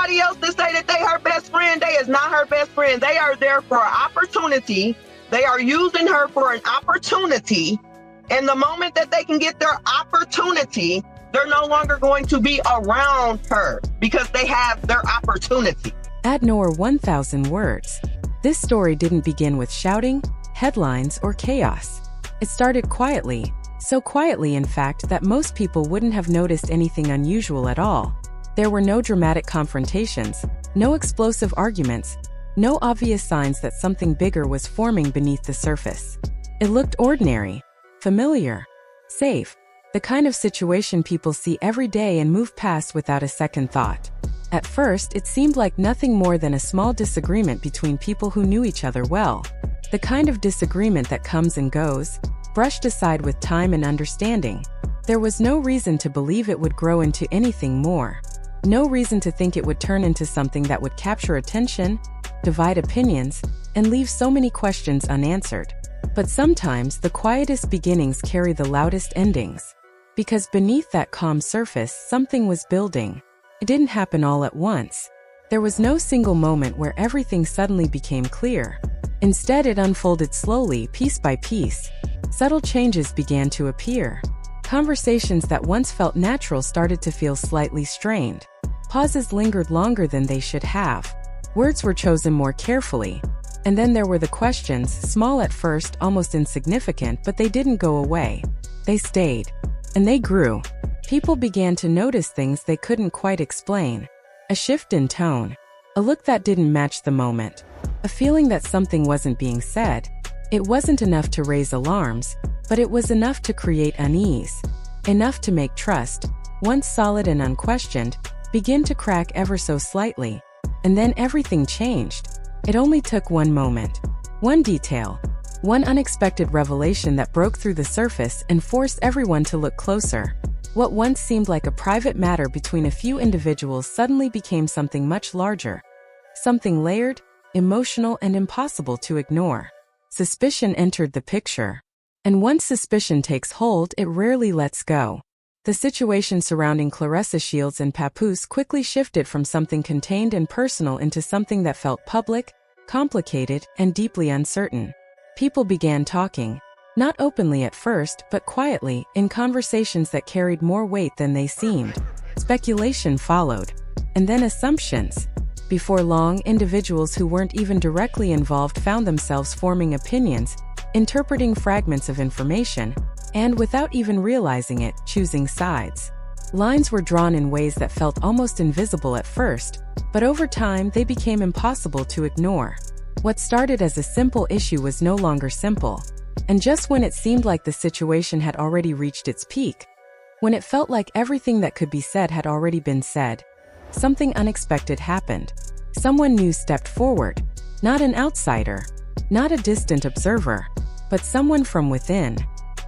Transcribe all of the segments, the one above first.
everybody else that say that they her best friend, they is not her best friend. They are there for an opportunity. They are using her for an opportunity. And the moment that they can get their opportunity, they're no longer going to be around her because they have their opportunity. Add nor 1,000 words. This story didn't begin with shouting, headlines, or chaos. It started quietly, so quietly in fact that most people wouldn't have noticed anything unusual at all. There were no dramatic confrontations, no explosive arguments, no obvious signs that something bigger was forming beneath the surface. It looked ordinary, familiar, safe, the kind of situation people see every day and move past without a second thought. At first, it seemed like nothing more than a small disagreement between people who knew each other well. The kind of disagreement that comes and goes, brushed aside with time and understanding. There was no reason to believe it would grow into anything more. No reason to think it would turn into something that would capture attention, divide opinions, and leave so many questions unanswered. But sometimes the quietest beginnings carry the loudest endings. Because beneath that calm surface, something was building. It didn't happen all at once. There was no single moment where everything suddenly became clear. Instead, it unfolded slowly, piece by piece. Subtle changes began to appear. Conversations that once felt natural started to feel slightly strained. Pauses lingered longer than they should have. Words were chosen more carefully. And then there were the questions, small at first, almost insignificant, but they didn't go away. They stayed. And they grew. People began to notice things they couldn't quite explain. A shift in tone. A look that didn't match the moment. A feeling that something wasn't being said. It wasn't enough to raise alarms, but it was enough to create unease. Enough to make trust, once solid and unquestioned, begin to crack ever so slightly. And then everything changed. It only took one moment. One detail. One unexpected revelation that broke through the surface and forced everyone to look closer. What once seemed like a private matter between a few individuals suddenly became something much larger. Something layered, emotional, and impossible to ignore. Suspicion entered the picture. And once suspicion takes hold, it rarely lets go. The situation surrounding Claressa Shields and Papoose quickly shifted from something contained and personal into something that felt public, complicated, and deeply uncertain. People began talking. Not openly at first, but quietly, in conversations that carried more weight than they seemed. Speculation followed. And then assumptions. Before long, individuals who weren't even directly involved found themselves forming opinions, interpreting fragments of information, and without even realizing it, choosing sides. Lines were drawn in ways that felt almost invisible at first, but over time they became impossible to ignore. What started as a simple issue was no longer simple. And just when it seemed like the situation had already reached its peak, when it felt like everything that could be said had already been said, something unexpected happened. Someone new stepped forward. Not an outsider, not a distant observer, but someone from within.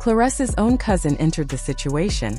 Claressa's own cousin entered the situation,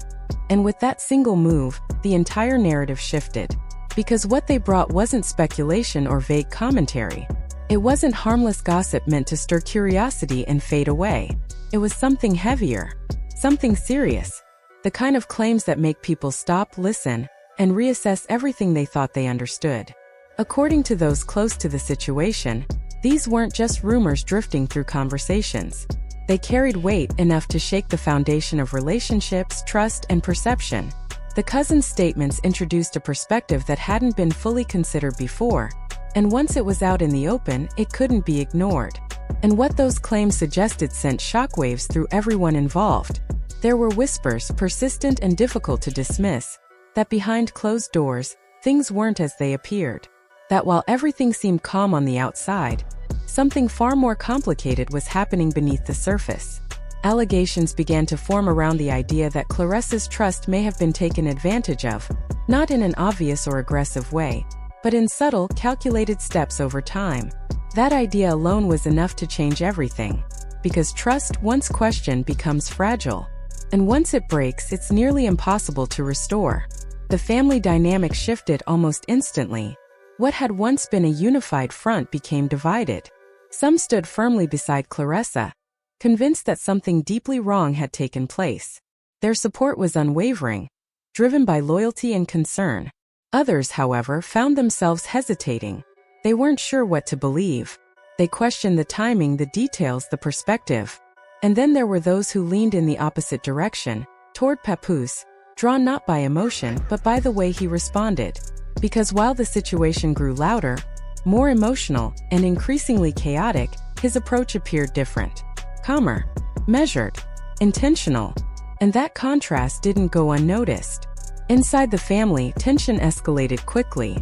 and with that single move, the entire narrative shifted. Because what they brought wasn't speculation or vague commentary. It wasn't harmless gossip meant to stir curiosity and fade away. It was something heavier, something serious. The kind of claims that make people stop, listen, and reassess everything they thought they understood. According to those close to the situation, these weren't just rumors drifting through conversations. They carried weight enough to shake the foundation of relationships, trust, and perception. The cousin's statements introduced a perspective that hadn't been fully considered before, and once it was out in the open, it couldn't be ignored. And what those claims suggested sent shockwaves through everyone involved. There were whispers, persistent and difficult to dismiss, that behind closed doors, things weren't as they appeared. That while everything seemed calm on the outside, something far more complicated was happening beneath the surface. Allegations began to form around the idea that Claressa's trust may have been taken advantage of, not in an obvious or aggressive way, but in subtle, calculated steps over time. That idea alone was enough to change everything. Because trust, once questioned, becomes fragile. And once it breaks, it's nearly impossible to restore. The family dynamic shifted almost instantly. What had once been a unified front became divided. Some stood firmly beside Claressa, convinced that something deeply wrong had taken place. Their support was unwavering, driven by loyalty and concern. Others, however, found themselves hesitating. They weren't sure what to believe. They questioned the timing, the details, the perspective. And then there were those who leaned in the opposite direction, toward Papoose, drawn not by emotion but by the way he responded. Because while the situation grew louder, more emotional, and increasingly chaotic, his approach appeared different. Calmer, measured, intentional. And that contrast didn't go unnoticed. Inside the family, tension escalated quickly.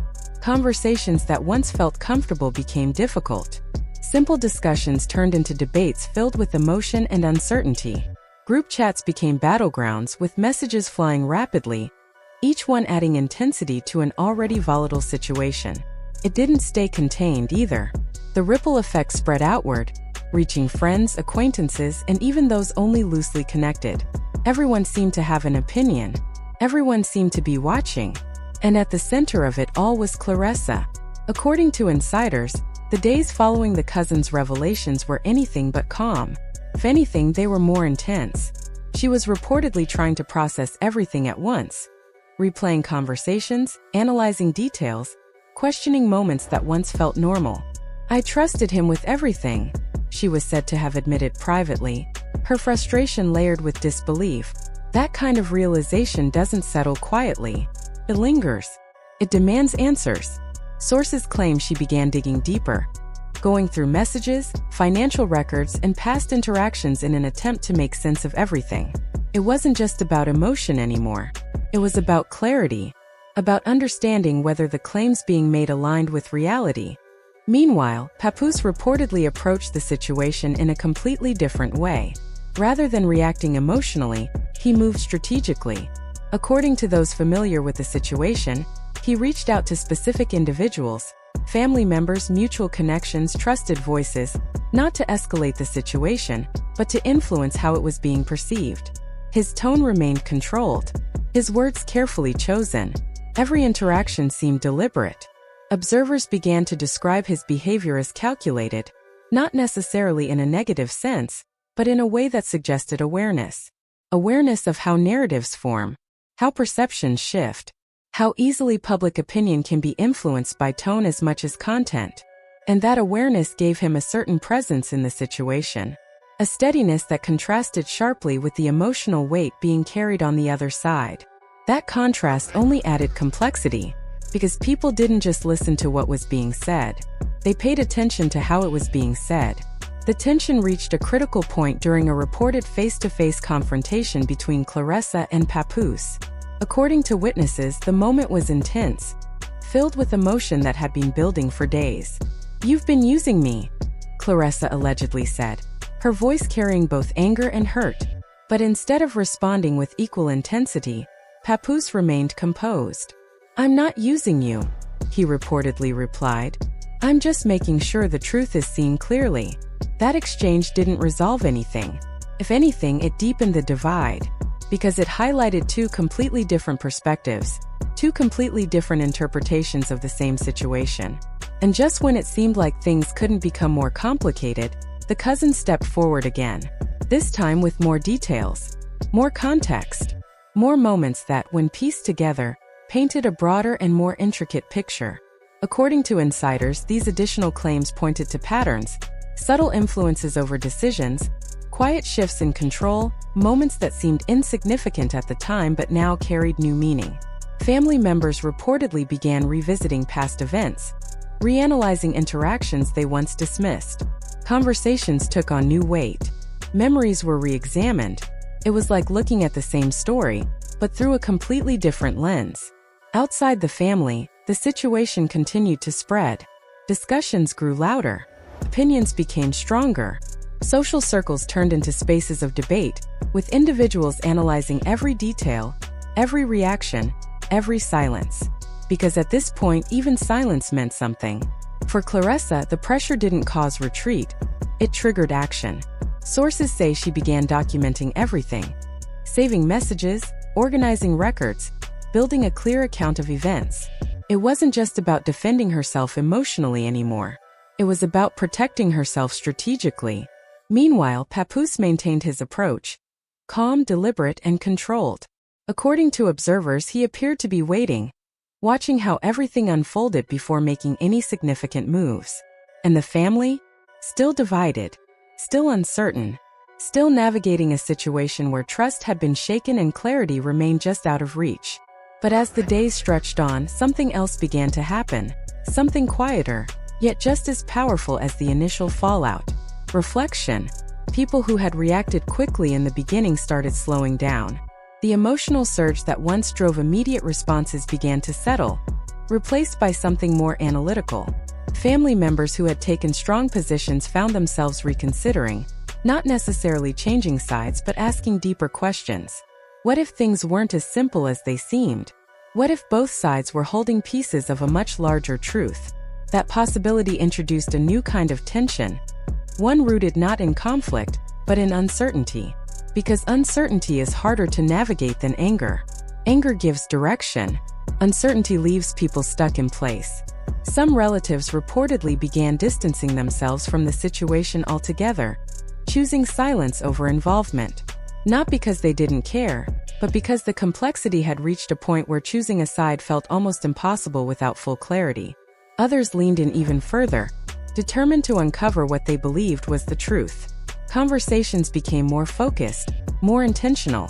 Conversations that once felt comfortable became difficult. Simple discussions turned into debates filled with emotion and uncertainty. Group chats became battlegrounds with messages flying rapidly, each one adding intensity to an already volatile situation. It didn't stay contained either. The ripple effect spread outward, reaching friends, acquaintances, and even those only loosely connected. Everyone seemed to have an opinion. Everyone seemed to be watching. And at the center of it all was Claressa. According to insiders, the days following the cousins' revelations were anything but calm. If anything, they were more intense. She was reportedly trying to process everything at once, replaying conversations, analyzing details, questioning moments that once felt normal. "I trusted him with everything," she was said to have admitted privately, her frustration layered with disbelief. That kind of realization doesn't settle quietly. It lingers. It demands answers. Sources claim she began digging deeper, going through messages, financial records, and past interactions in an attempt to make sense of everything. It wasn't just about emotion anymore. It was about clarity, about understanding whether the claims being made aligned with reality. Meanwhile, Papoose reportedly approached the situation in a completely different way. Rather than reacting emotionally, he moved strategically. According to those familiar with the situation, he reached out to specific individuals, family members, mutual connections, trusted voices, not to escalate the situation, but to influence how it was being perceived. His tone remained controlled, his words carefully chosen. Every interaction seemed deliberate. Observers began to describe his behavior as calculated, not necessarily in a negative sense, but in a way that suggested awareness. Awareness of how narratives form, how perceptions shift, how easily public opinion can be influenced by tone as much as content. And that awareness gave him a certain presence in the situation. A steadiness that contrasted sharply with the emotional weight being carried on the other side. That contrast only added complexity, because people didn't just listen to what was being said. They paid attention to how it was being said. The tension reached a critical point during a reported face-to-face confrontation between Claressa and Papoose. According to witnesses, the moment was intense, filled with emotion that had been building for days. "You've been using me," Claressa allegedly said, her voice carrying both anger and hurt. But instead of responding with equal intensity, Papoose remained composed. "I'm not using you," he reportedly replied. "I'm just making sure the truth is seen clearly." That exchange didn't resolve anything. If anything, it deepened the divide, because it highlighted two completely different perspectives, two completely different interpretations of the same situation. And just when it seemed like things couldn't become more complicated, the cousins stepped forward again, this time with more details, more context, more moments that, when pieced together, painted a broader and more intricate picture. According to insiders, these additional claims pointed to patterns, subtle influences over decisions, quiet shifts in control, moments that seemed insignificant at the time but now carried new meaning. Family members reportedly began revisiting past events, reanalyzing interactions they once dismissed. Conversations took on new weight. Memories were re-examined. It was like looking at the same story, but through a completely different lens. Outside the family, the situation continued to spread. Discussions grew louder. Opinions became stronger. Social circles turned into spaces of debate, with individuals analyzing every detail, every reaction, every silence. Because at this point, even silence meant something. For Claressa, the pressure didn't cause retreat. It triggered action. Sources say she began documenting everything, saving messages, organizing records, building a clear account of events. It wasn't just about defending herself emotionally anymore. It was about protecting herself strategically. Meanwhile, Papoose maintained his approach, calm, deliberate, and controlled. According to observers, he appeared to be waiting watching how everything unfolded before making any significant moves. And the family? Still divided, still uncertain, still navigating a situation where trust had been shaken and clarity remained just out of reach. But as the days stretched on, something else began to happen, something quieter, yet just as powerful as the initial fallout. Reflection. People who had reacted quickly in the beginning started slowing down. The emotional surge that once drove immediate responses began to settle, replaced by something more analytical. Family members who had taken strong positions found themselves reconsidering, not necessarily changing sides but asking deeper questions. What if things weren't as simple as they seemed? What if both sides were holding pieces of a much larger truth? That possibility introduced a new kind of tension, one rooted not in conflict, but in uncertainty. Because uncertainty is harder to navigate than anger. Anger gives direction. Uncertainty leaves people stuck in place. Some relatives reportedly began distancing themselves from the situation altogether, choosing silence over involvement. Not because they didn't care, but because the complexity had reached a point where choosing a side felt almost impossible without full clarity. Others leaned in even further, determined to uncover what they believed was the truth. Conversations became more focused, more intentional.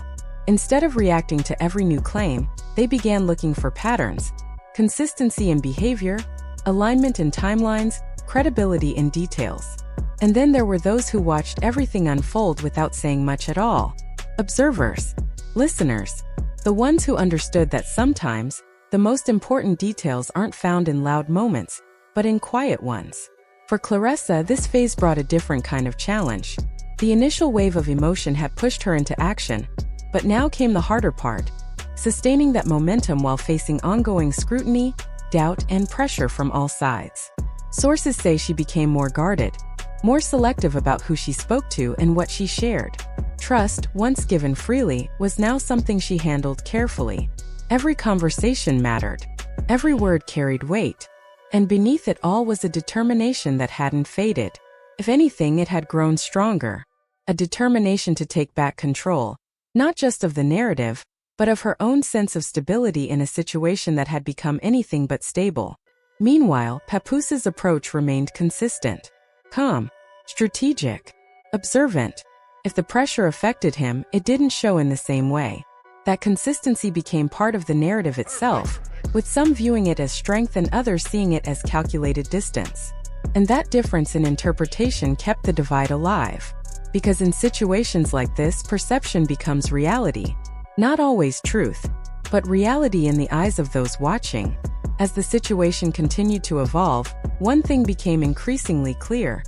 Instead of reacting to every new claim, they began looking for patterns, consistency in behavior, alignment in timelines, credibility in details. And then there were those who watched everything unfold without saying much at all. Observers, listeners, the ones who understood that sometimes, the most important details aren't found in loud moments, but in quiet ones. For Claressa, this phase brought a different kind of challenge. The initial wave of emotion had pushed her into action, but now came the harder part, sustaining that momentum while facing ongoing scrutiny, doubt, and pressure from all sides. Sources say she became more guarded, more selective about who she spoke to and what she shared. Trust, once given freely, was now something she handled carefully. Every conversation mattered. Every word carried weight. And beneath it all was a determination that hadn't faded. If anything, it had grown stronger. A determination to take back control, not just of the narrative, but of her own sense of stability in a situation that had become anything but stable. Meanwhile, Papoose's approach remained consistent. Calm, strategic, observant. If the pressure affected him, it didn't show in the same way. That consistency became part of the narrative itself, with some viewing it as strength and others seeing it as calculated distance. And that difference in interpretation kept the divide alive. Because in situations like this, perception becomes reality. Not always truth, but reality in the eyes of those watching. As the situation continued to evolve, one thing became increasingly clear.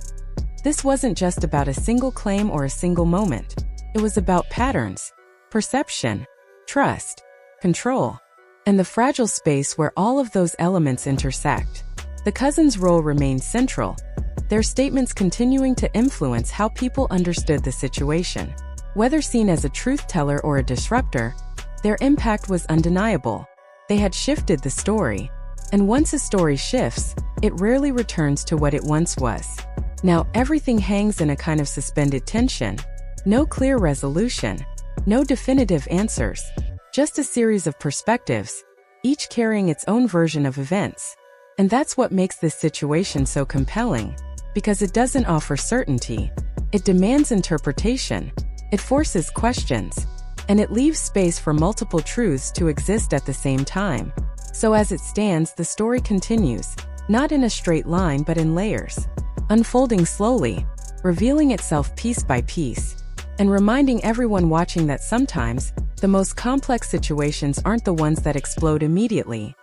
This wasn't just about a single claim or a single moment. It was about patterns, perception, trust, control, and the fragile space where all of those elements intersect. The cousins' role remained central, their statements continuing to influence how people understood the situation. Whether seen as a truth-teller or a disruptor, their impact was undeniable. They had shifted the story. And once a story shifts, it rarely returns to what it once was. Now everything hangs in a kind of suspended tension. No clear resolution, no definitive answers, just a series of perspectives, each carrying its own version of events. And that's what makes this situation so compelling, because it doesn't offer certainty. It demands interpretation, it forces questions, and it leaves space for multiple truths to exist at the same time. So as it stands, the story continues, not in a straight line but in layers, unfolding slowly, revealing itself piece by piece, and reminding everyone watching that sometimes, the most complex situations aren't the ones that explode immediately.